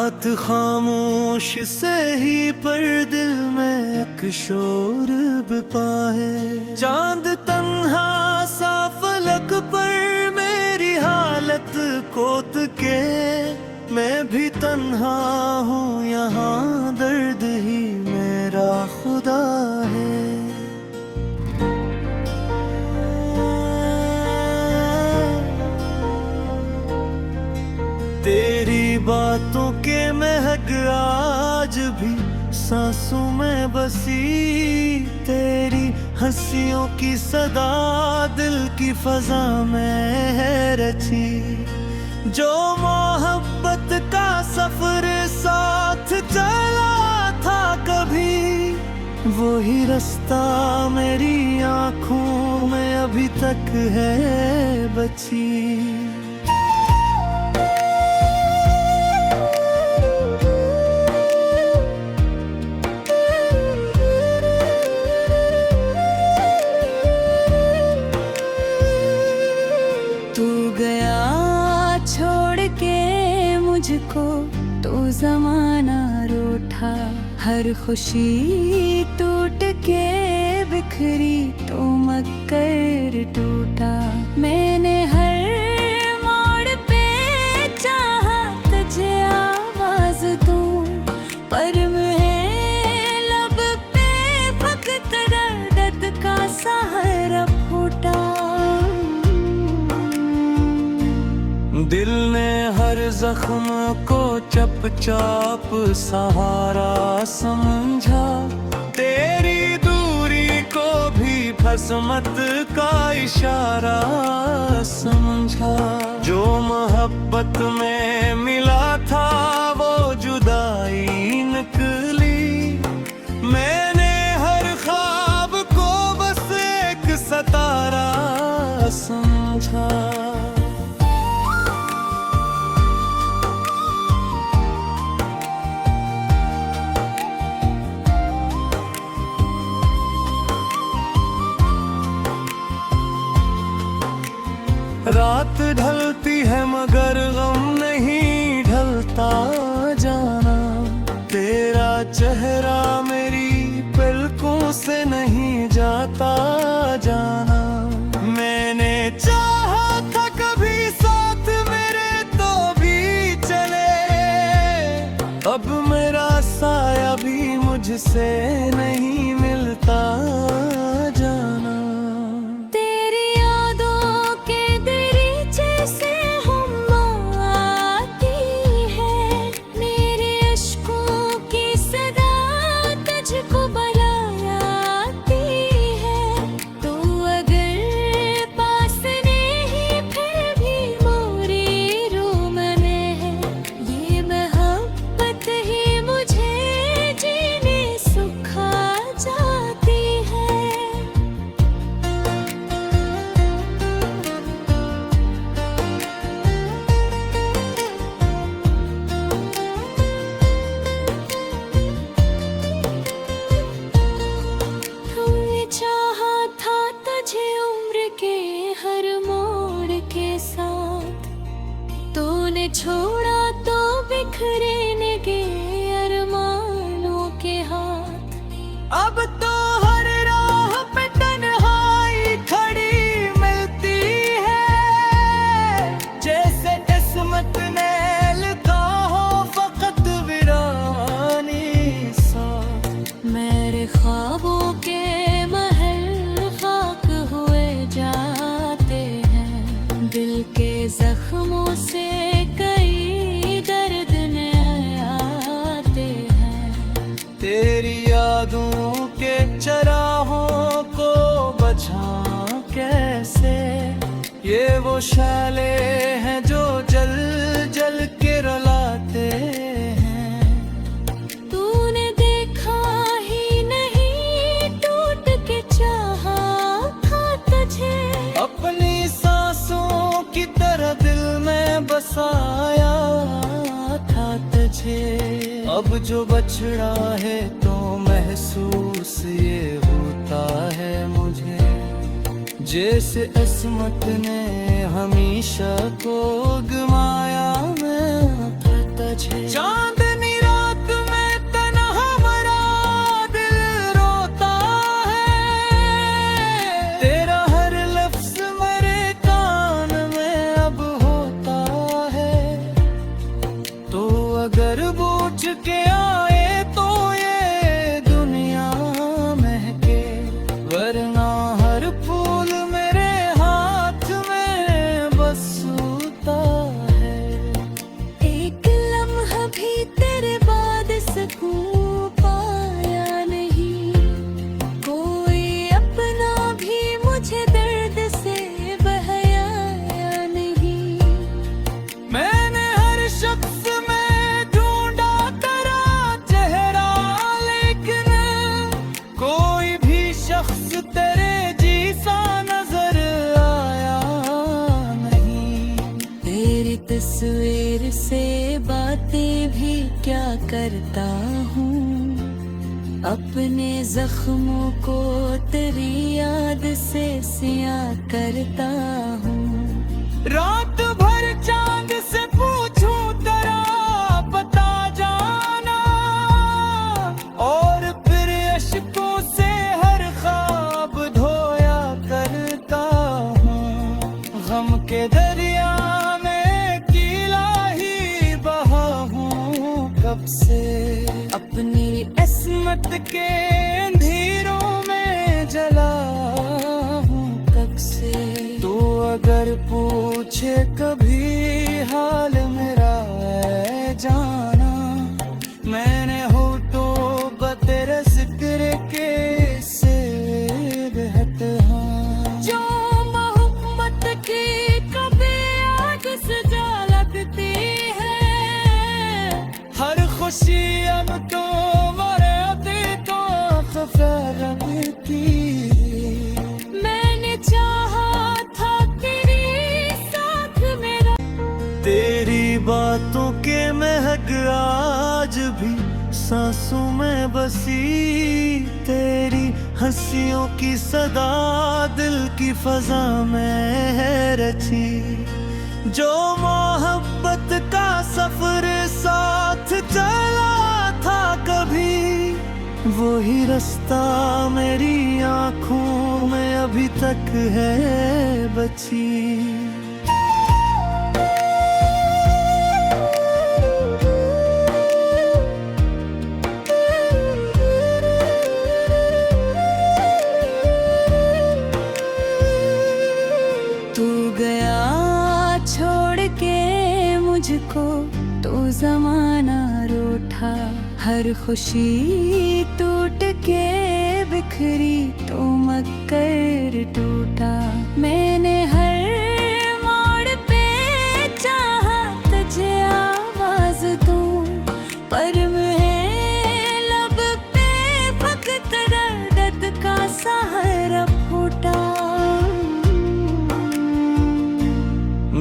रात खामोश से ही पर दिल में एक शोर बपा है। चांद तन्हा सा फलक पर मेरी हालत कोत के, मैं भी तन्हा हूँ यहाँ, दर्द ही मेरा खुदा है। तेरी बातों के महक आज भी सांसों में बसी, तेरी हंसियों की सदा दिल की फजा में है रची। जो मोहब्बत का सफर साथ चला था कभी, वही रास्ता मेरी आंखों में अभी तक है बची। मुझको तो ज़माना रूठा, हर खुशी टूट के बिखरी तो मकर टूटा। मैंने हर मोड़ पे चाहा तुझे आवाज दूं, पर मैं लब पे फकत दर्द का सहारा फूटा। दिल ने हर जख्म को चुपचाप सहारा समझा, तेरी दूरी को भी फसमत का इशारा समझा। जो मोहब्बत में मिला था वो जुदाई निकली, मैंने हर ख्वाब को बस एक सतारा समझा। रात ढलती है मगर गम नहीं ढलता जाना, तेरा चेहरा मेरी पलकों से नहीं जाता जाना। मैंने चाहा था कभी साथ मेरे तो भी चले, अब मेरा साया भी मुझसे नहीं मिलता जाना। छोड़ा तो बिखरने के अरमानों के हाथ, अब तो हर राह पे तन्हाई खड़ी मिलती है। जैसे किस्मत ने लिखा हो फकत वीरानी साथ। मेरे ख्वाबों के महल खाक हुए जाते हैं, दिल के जख्मों से तेरी यादों के चराहों को बचा कैसे, ये वो शाले हैं जो जल जल के रुलाते हैं। तूने देखा ही नहीं टूट के चाहा था तुझे, अपनी सांसों की तरह दिल में बसाया था तुझे। अब जो बछड़ा है तो महसूस ये होता है मुझे, जैसे किस्मत ने हमेशा को गमाया मैं तुझे। चांद अगर बूझ के आए तो ये दुनिया महके, वरना हर फूल मेरे हाथ में बस सूता है। एक लम्हा भी तेरे बाद सकूं पाया नहीं, कोई अपना भी मुझे दर्द से बहलाया नहीं। मैंने हर शख्स में ढूंढा तेरा चेहरा, लेकिन कोई भी शख्स तेरे जैसा नजर आया नहीं। तेरी तस्वीर से बातें भी क्या करता हूँ, अपने जख्मों को तेरी याद से सियाह करता हूँ। रात भर चांद से पूछूं तेरा पता जाना, और फिर अश्कों से हर ख्वाब धोया करता हूँ। गम के दरिया में कीला ही बहा हूँ कब से, अपनी अस्मत के अंधेरों में जला हूँ कब से। तू अगर पूछे कभी हाल मेरा है जाना, मैंने होठों पर तेरे जिक्र के से बहत हाँ। जो मोहब्बत की कभी आग सजा लगती है, हर खुशी अब तो मरे तो खफा रखती। मैंने चाहा था तेरी साथ मेरा। तेरी बातों के महक आज भी सांसों में बसी, तेरी हंसियों की सदा दिल की फजा में है रची। जो मोहब्बत का सफर साथ चला था कभी, वही रास्ता मेरी आंखों में अभी तक है बची। तू गया छोड़ के मुझको तो जमाना रूठा, हर खुशी टूट के बिखरी तो मकर टूटा। मैंने हर मोड़ पे चाहा तुझे आवाज दूं, पर मैं लब पे फकत दर्द का सहारा फूटा।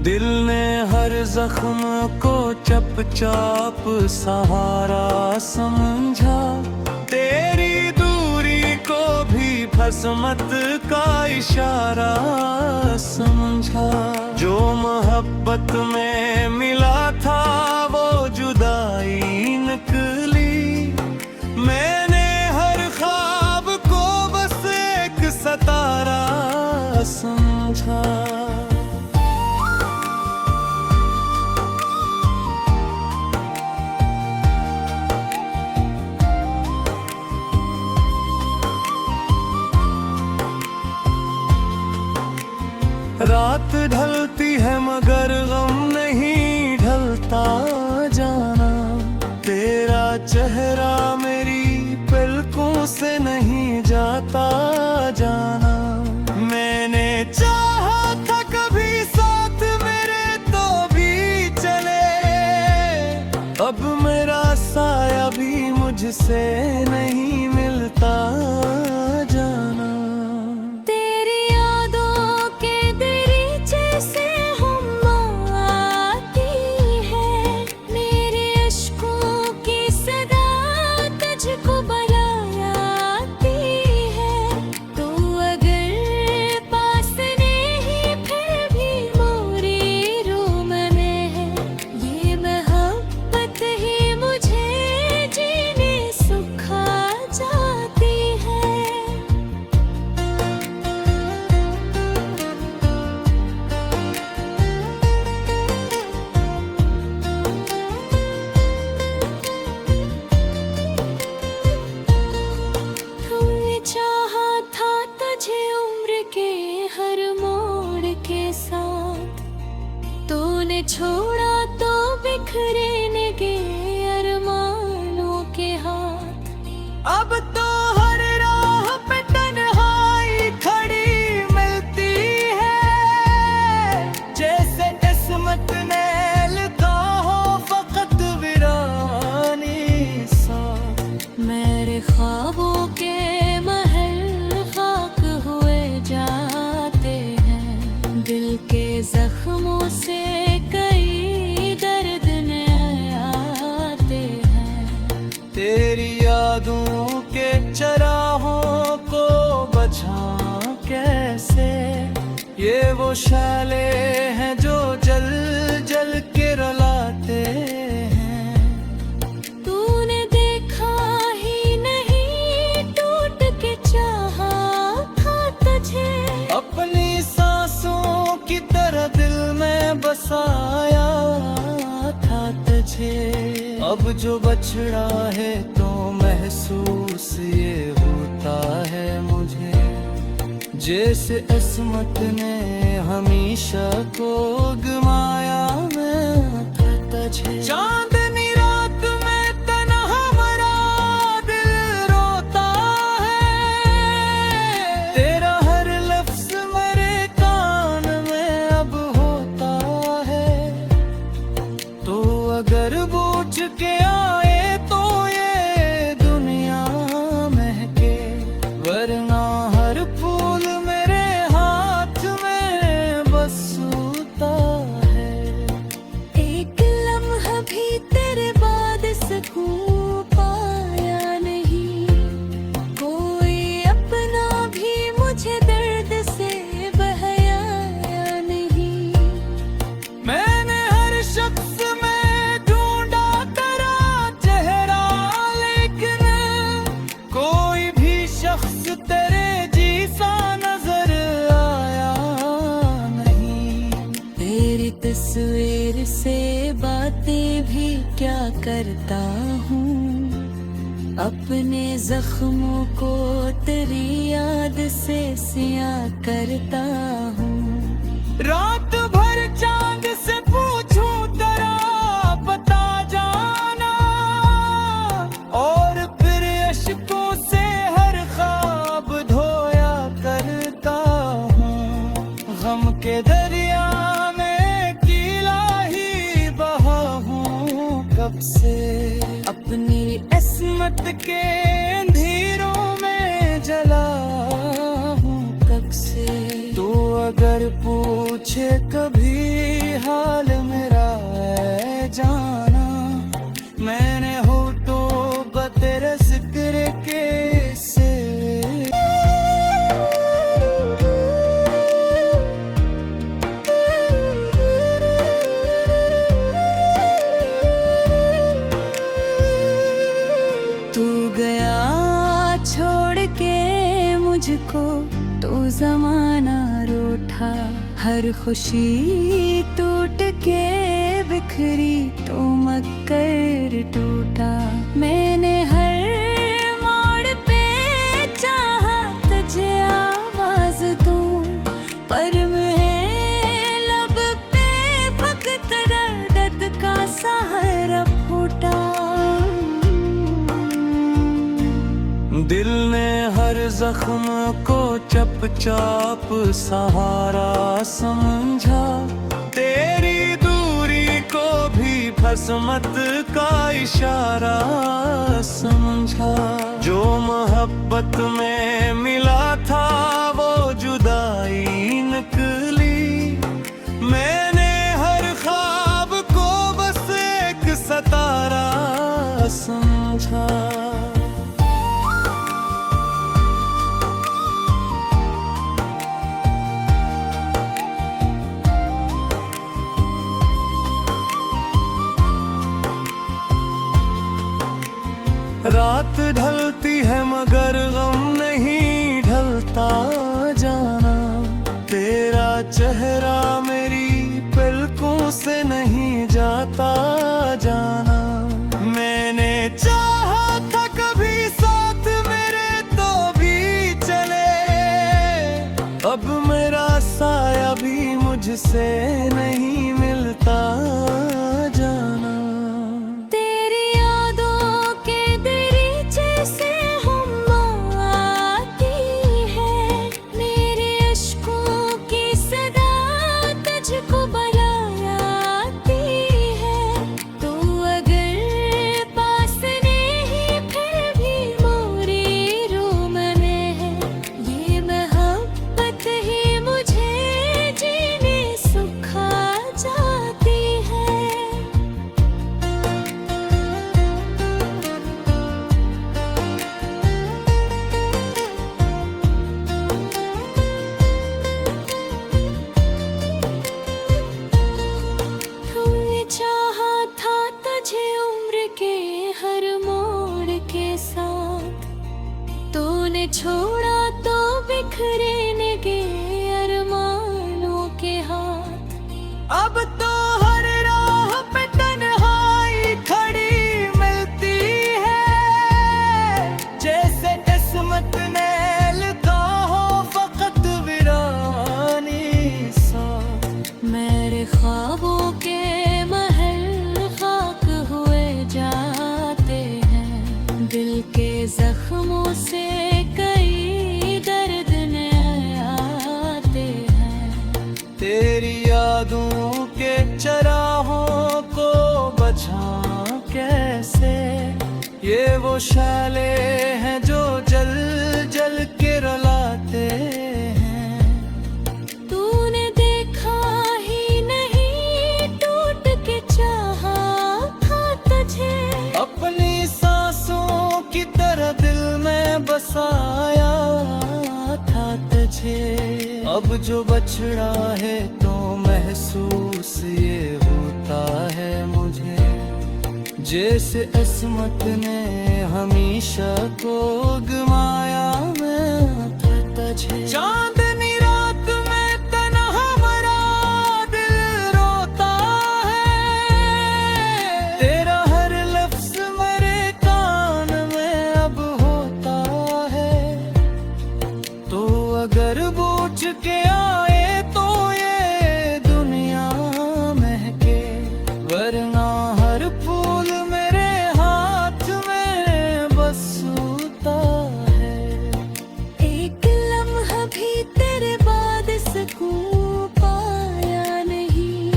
दिल ने हर जख्म को चुपचाप सहारा समझा, तेरी दूरी को भी फसमत का इशारा समझा। जो मोहब्बत में मिला था वो जुदाई निकली, मैंने हर ख्वाब को बस एक सतारा समझा। रात ढलती है मगर गम नहीं ढलता जाना, तेरा चेहरा मेरी पलकों से नहीं जाता जाना। मैंने चाहा था कभी साथ मेरे तो भी चले, अब मेरा साया भी मुझसे नहीं मिलता जाना। तेरी यादों के दरीचे से हम आती है, मेरे अश्कों की सदा तुझको बुलाती है। तू अगर पास नहीं फिर भी मोरी रूम में है, ये मोहब्बत ही मुझे जीने सुखा जाती है। तेरी यादों के चराहों को बचा कैसे। ये वो शैले हैं जो जल जल के रुलाते हैं। तूने देखा ही नहीं टूट के चाहा था तुझे। अपनी सांसों की तरह दिल में बसाया था तुझे। अब जो बछड़ा है तो महसूस ये होता है मुझे, जैसे किस्मत ने हमेशा को गमाया मैं था तुझे। चांदनी रात में तन्हा मरा दिल रोता है। तेरा हर लफ्ज मेरे कान में अब होता है। तो अगर बूझ के आए तो ये दुनिया महके, वरना हर फूल मेरे हाथ में बस सूता है। एक लम्हा भी तेरे बाद सकूं पाया नहीं। कोई अपना भी मुझे दर्द से बहलाया नहीं। मैंने हर शख्स में ढूंढा तेरा चेहरा, लेकिन कोई भी शख्स तेरे जैसा नजर आया नहीं। तेरी तस्वीर से बातें भी क्या करता हूँ। अपने जख्मों को तेरी याद से सियाह करता हूँ। रात भर चांद से पूछूं तेरा पता जाना, और फिर अश्कों से हर ख्वाब धोया करता हूँ। गम के दरिया में कीला ही बहा हूँ कब से। अपनी किस्मत के अंधेरों में जला हूँ कब से। तो अगर पूछे कभी हाल मेरा है जाना, मैंने होठों पर तेरे जिक्र के से। तू गया छोड़ के मुझको तो जमाना रूठा। हर खुशी टूट के बिखरी तो मकर टूटा। मैंने हर मोड़ पे चाहा तुझे आवाज दूं, पर मैं लब पे फकत दर्द का सहारा फूटा। दिल ने हर जख्म को चुपचाप सहारा समझा। तेरी दूरी को भी किस्मत का इशारा समझा। जो मोहब्बत में मिला था वो जुदाई निकली। मैंने हर ख्वाब को बस एक सितारा समझा। रात ढलती है मगर गम नहीं ढलता जाना। तेरा चेहरा मेरी पलकों से नहीं जाता जाना। मैंने चाहा था कभी साथ मेरे तो भी चले। अब मेरा साया भी मुझसे नहीं मिलता जाना। तेरी यादों के दरीचे से हम के हर मोड़ के साथ तूने छोड़ा तो बिखरने के अरमानों के हाथ। अब तो हर राह पे तन्हाई खड़ी मिलती है, जैसे किस्मत ने लिखा हो फकत वीरानी सा। मेरे ख्वाबों के महल खाक हुए जाते हैं, दिल के जख्मों से कई दर्द नए आते हैं। तेरी यादों के चराहों को बचा कैसे, ये वो शाले हैं जो जल जल के रुलाते हैं। तूने देखा ही नहीं टूट के चाहा था तुझे, अपनी सांसों की तरह दिल में बसाया था तुझे। अब जो बछड़ा है तो महसूस ये होता है मुझे, जैसे किस्मत ने हमेशा को गमाया मैं था तुझे। चांदनी रात में तन्हा मरा दिल रोता है, तेरा हर लफ्ज मेरे कान में अब होता है। तो अगर पूछ के आए तो ये दुनिया महके, वरना हर फूल मेरे हाथ में बस सूता है। एक लम्हा भी तेरे बाद सुकून पाया नहीं,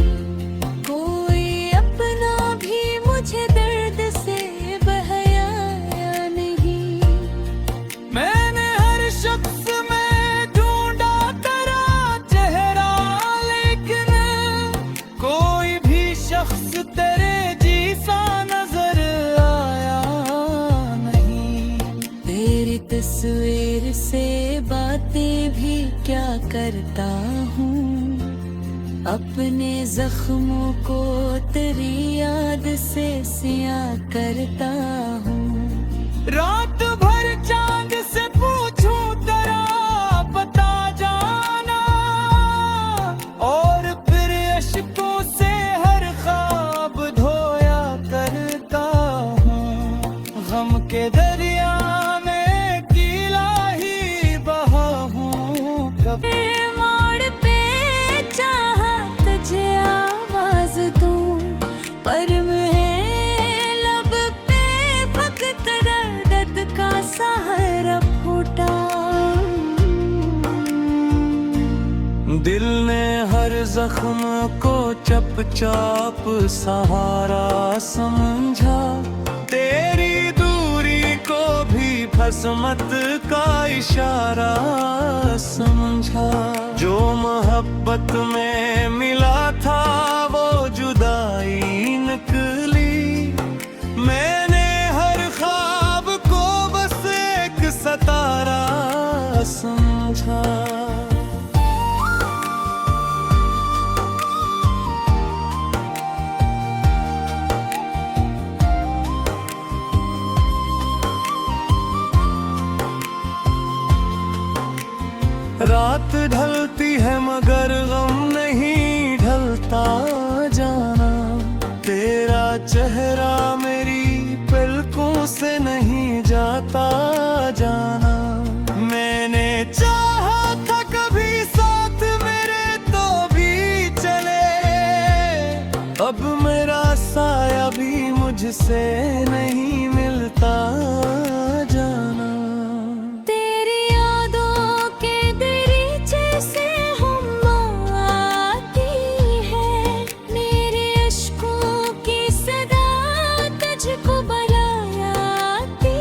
कोई अपना भी मुझे दर्द से बहलाया नहीं। मैंने हर शख्स में ढूंढा तेरा चेहरा, लेकिन कोई भी शख्स तेरे जैसा नजर आया नहीं। तेरी तस्वीर से बातें भी क्या करता हूँ, अपने जख्मों को तेरी याद से सियाह करता हूँ। रात भर चांद से पूछूं तेरा पता जाना, और फिर अश्कों से हर ख्वाब धोया करता हूँ। गम के दरिया में कीला ही बहा हूँ कब। मोड़ पे चाहा तुझे आवाज दूं, पर मैं लब पे फकत दर्द का सहारा फूटा। दिल ने हर जख्म को चपचाप सहारा समझा, तेरी दूरी को भी फसमत का इशारा समझा। जो मोहब्बत में मिला था वो जुदाई निकली, मैंने हर ख्वाब को बस एक सतारा समझा। रात ढलती है मगर गम नहीं ढलता जाना, तेरा चेहरा मेरी पलकों से नहीं जाता जाना। मैंने चाहा था कभी साथ मेरे तो भी चले, अब मेरा साया भी मुझसे नहीं मिलता जाना। तेरी यादों के दरीचे से हम आती है, मेरे अश्कों की सदा तुझको बुलाती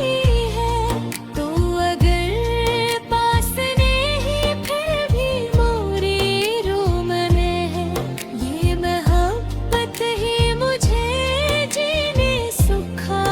है। तू अगर पास नहीं फिर भी मोरी रूम में है, ये मोहब्बत ही मुझे जीने सुखा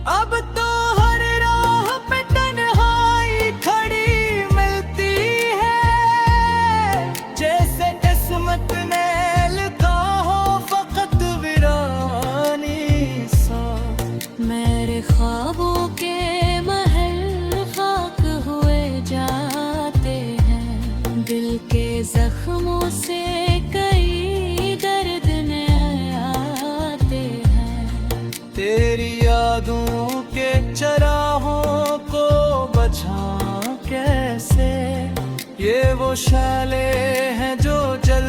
अब तो हर राह पे तन्हाई खड़ी मिलती है, जैसे किस्मत ने लिखा हो फकत वीरानी सा। मेरे ख्वाबों के महल खाक हुए जाते हैं, दिल के जख्मों से कई दर्द नए आते हैं। तेरी यादों के चराहों को बचा कैसे, ये वो शाले हैं जो जल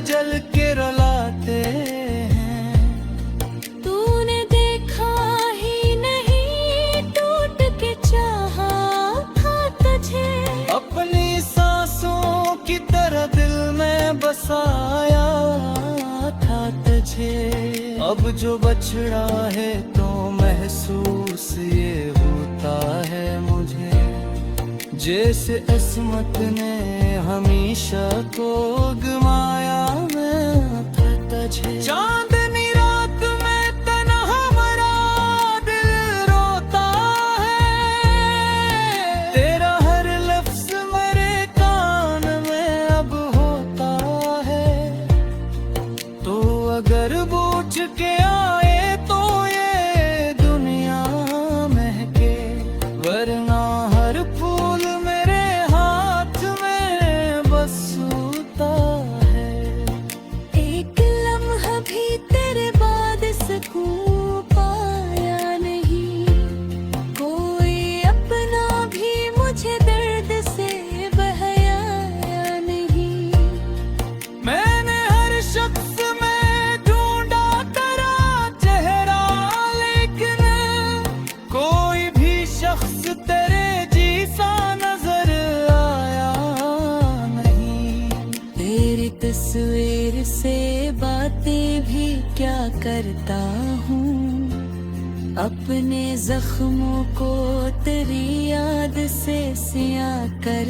जल के रुलाते हैं। तूने देखा ही नहीं टूट के चाहा था तुझे, अपनी सांसों की तरह दिल में बसाया था तुझे। अब जो बछड़ा है तो महसूस ये होता है मुझे, जैसे किस्मत ने हमेशा को गमाया मैं था तुझे। चांदनी रात में तन्हा मरा दिल रोता है, तेरा हर लफ्ज मेरे कान में अब होता है। तो अगर पूछ के आए तो ये दुनिया महके, वरना हर फूल मेरे हाथ में बस सूता है। एक लम्हा भी तेरे बाद सकूं पाया नहीं, कोई अपना भी मुझे दर्द से बहलाया नहीं। मैंने हर शख्स में ढूंढा तेरा चेहरा, लेकिन कोई भी शख्स तेरे जैसा नजर आया नहीं। तेरी तस्वीर से बातें भी क्या करता हूँ, अपने जख्मों को तेरी याद से सिया कर